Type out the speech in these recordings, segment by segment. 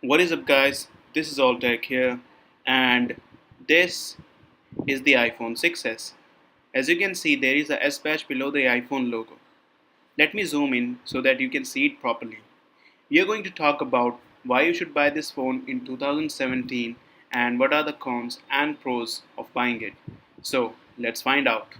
What is up, guys? This is Alltech here, and this is the iPhone 6s. As you can see, there is a S badge below the iPhone logo. Let me zoom in so that you can see it properly. We are going to talk about why you should buy this phone in 2017 and what are the cons and pros of buying it. So, let's find out.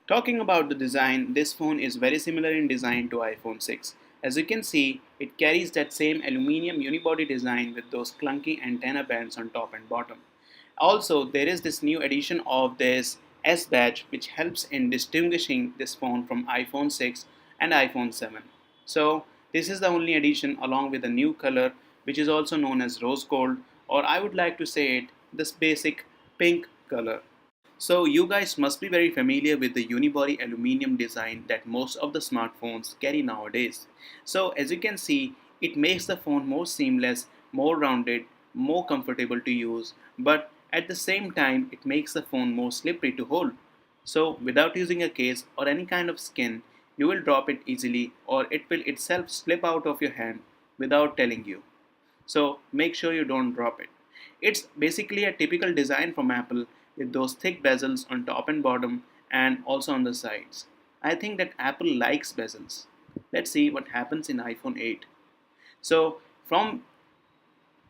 Talking about the design, this phone is very similar in design to iPhone 6. As you can see, it carries that same aluminium unibody design with those clunky antenna bands on top and bottom. Also, there is this new addition of this S badge which helps in distinguishing this phone from iPhone 6 and iPhone 7. So, this is the only addition along with a new color which is also known as rose gold, or I would like to say it this basic pink color. So you guys must be very familiar with the unibody aluminum design that most of the smartphones carry nowadays. So as you can see, it makes the phone more seamless, more rounded, more comfortable to use, but at the same time it makes the phone more slippery to hold. So without using a case or any kind of skin, you will drop it easily or it will itself slip out of your hand without telling you. So make sure you don't drop it. It's basically a typical design from Apple with those thick bezels on top and bottom and also on the sides. I think that Apple likes bezels. Let's see what happens in iPhone 8. So from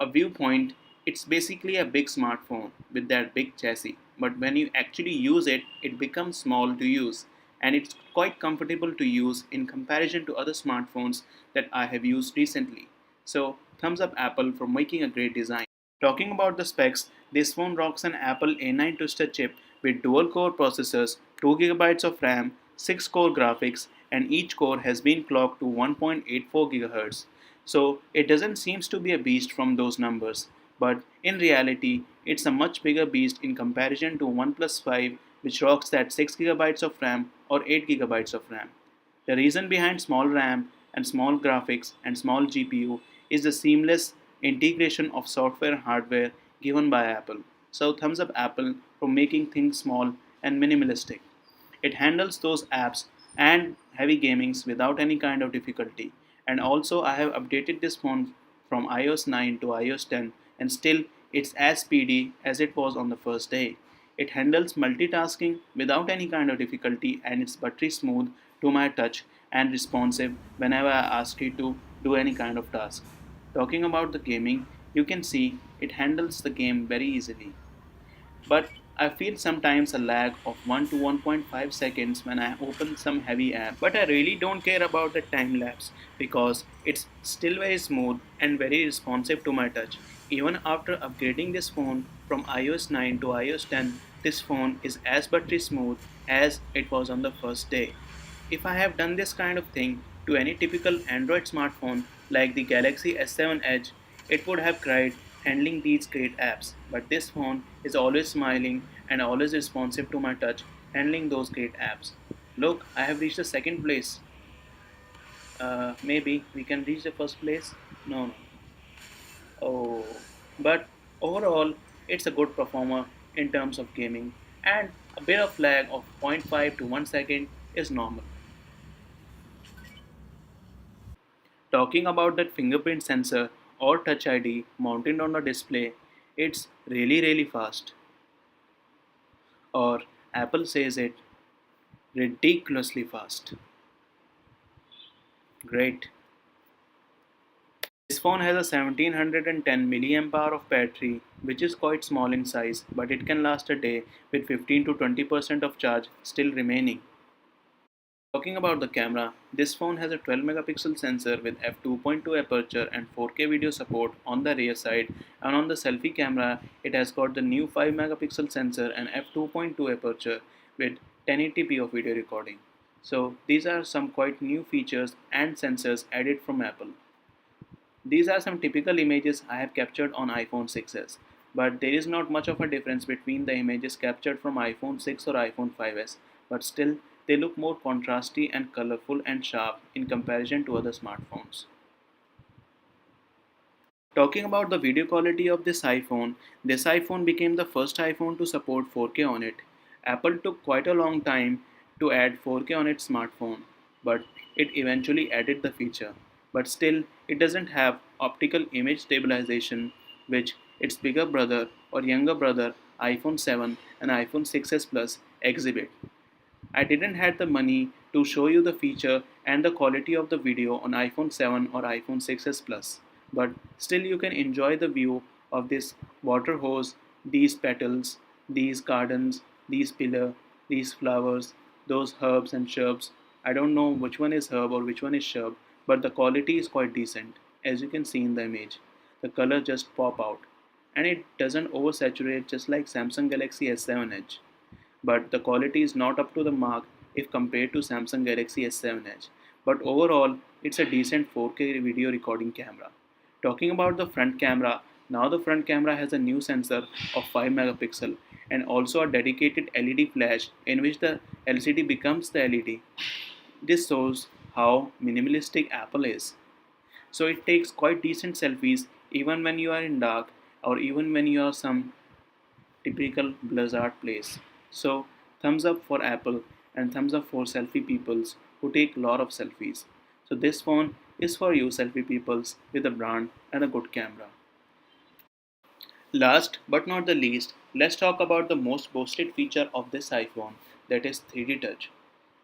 a viewpoint, it's basically a big smartphone with that big chassis. But when you actually use it, it becomes small to use and it's quite comfortable to use in comparison to other smartphones that I have used recently. So, thumbs up Apple for making a great design. Talking about the specs, this phone rocks an Apple A9 Twister chip with dual core processors, 2 GB of RAM, 6 core graphics, and each core has been clocked to 1.84 GHz. So it doesn't seems to be a beast from those numbers, but in reality, it's a much bigger beast in comparison to OnePlus 5, which rocks that 6 GB of RAM or 8 GB of RAM. The reason behind small RAM and small graphics and small GPU is the seamless integration of software and hardware given by Apple. So thumbs up Apple for making things small and minimalistic. It handles those apps and heavy gamings without any kind of difficulty. And also I have updated this phone from iOS 9 to iOS 10 and still it's as speedy as it was on the first day. It handles multitasking without any kind of difficulty and it's buttery smooth to my touch and responsive whenever I ask it to do any kind of task. Talking about the gaming, you can see it handles the game very easily. But I feel sometimes a lag of 1 to 1.5 seconds when I open some heavy app. But I really don't care about the time lapse because it's still very smooth and very responsive to my touch. Even after upgrading this phone from iOS 9 to iOS 10, this phone is as buttery smooth as it was on the first day. If I have done this kind of thing to any typical Android smartphone like the Galaxy S7 Edge, it would have cried handling these great apps. But this phone is always smiling and always responsive to my touch, handling those great apps. Look, I have reached the second place. Maybe we can reach the first place? No, no. Oh, but overall, it's a good performer in terms of gaming, and a bit of lag of zero point 0.5 to 1 second is normal. Talking about that fingerprint sensor or Touch ID mounted on the display, it's really fast. Or Apple says it ridiculously fast. Great. This phone has a 1710 milliamp hour of battery, which is quite small in size, but it can last a day with 15 to 20% of charge still remaining. Talking about the camera, this phone has a 12 megapixel sensor with f2.2 aperture and 4K video support on the rear side, and on the selfie camera it has got the new 5 megapixel sensor and f2.2 aperture with 1080p of video recording. So these are some quite new features and sensors added from Apple. These are some typical images I have captured on iPhone 6s, but there is not much of a difference between the images captured from iPhone 6 or iPhone 5s, but still they look more contrasty and colorful and sharp in comparison to other smartphones. Talking about the video quality of this iPhone became the first iPhone to support 4K on it. Apple took quite a long time to add 4K on its smartphone, but it eventually added the feature. But still, it doesn't have optical image stabilization, which its bigger brother or younger brother iPhone 7 and iPhone 6s Plus exhibit. I didn't have the money to show you the feature and the quality of the video on iPhone 7 or iPhone 6s Plus, but still you can enjoy the view of this water hose, these petals, these gardens, these pillar, these flowers, those herbs and shrubs. I don't know which one is herb or which one is shrub, but the quality is quite decent, as you can see in the image. The color just pop out, and it doesn't oversaturate just like Samsung Galaxy S7 Edge, but the quality is not up to the mark if compared to Samsung Galaxy S7 Edge. But overall, it's a decent 4K video recording camera. Talking about the front camera, now the front camera has a new sensor of 5 megapixel and also a dedicated LED flash in which the LCD becomes the LED. This shows how minimalistic Apple is. So it takes quite decent selfies even when you are in dark or even when you are some typical blizzard place. So thumbs up for Apple and thumbs up for selfie peoples who take a lot of selfies. So this phone is for you selfie peoples with a brand and a good camera. Last but not the least, let's talk about the most boasted feature of this iPhone, that is 3D touch.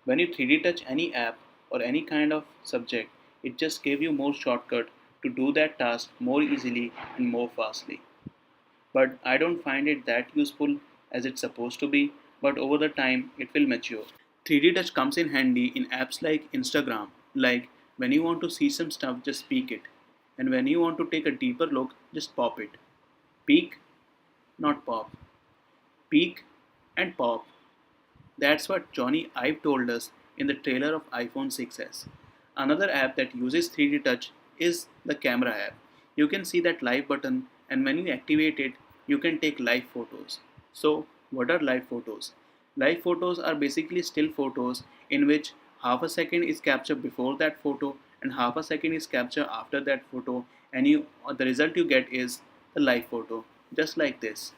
When you 3D touch any app or any kind of subject, it just gives you more shortcut to do that task more easily and more fastly. But I don't find it that useful as it's supposed to be, but over the time it will mature. 3D touch comes in handy in apps like Instagram, like when you want to see some stuff, just peek it, and when you want to take a deeper look, just pop it. Peek, not pop. Peek and pop. That's what Johnny Ive told us in the trailer of iPhone 6s. Another app that uses 3D touch is the camera app. You can see that live button, and when you activate it, you can take live photos. So, what are live photos? Live photos are basically still photos in which half a second is captured before that photo and half a second is captured after that photo, and the result you get is the live photo, just like this.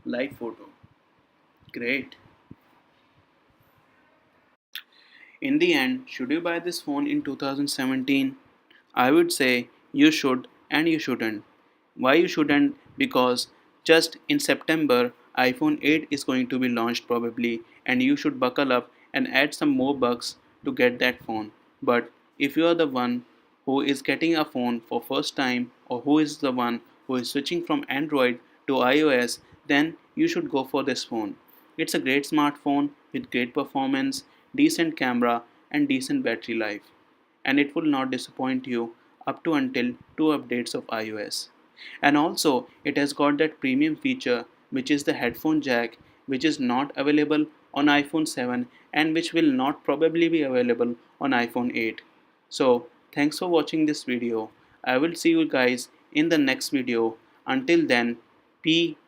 Live photo. Great. In the end, should you buy this phone in 2017? I would say you should and you shouldn't. Why you shouldn't? Because just in September, iPhone 8 is going to be launched probably, and you should buckle up and add some more bucks to get that phone. But if you are the one who is getting a phone for first time or who is the one who is switching from Android to iOS, then you should go for this phone. It's a great smartphone with great performance, decent camera and decent battery life, and it will not disappoint you up to until two updates of iOS. And also it has got that premium feature which is the headphone jack, which is not available on iPhone 7 and which will not probably be available on iPhone 8. So thanks for watching this video. I will see you guys in the next video. Until then, PEACE.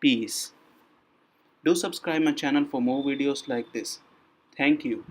Peace. Do subscribe my channel for more videos like this. Thank you.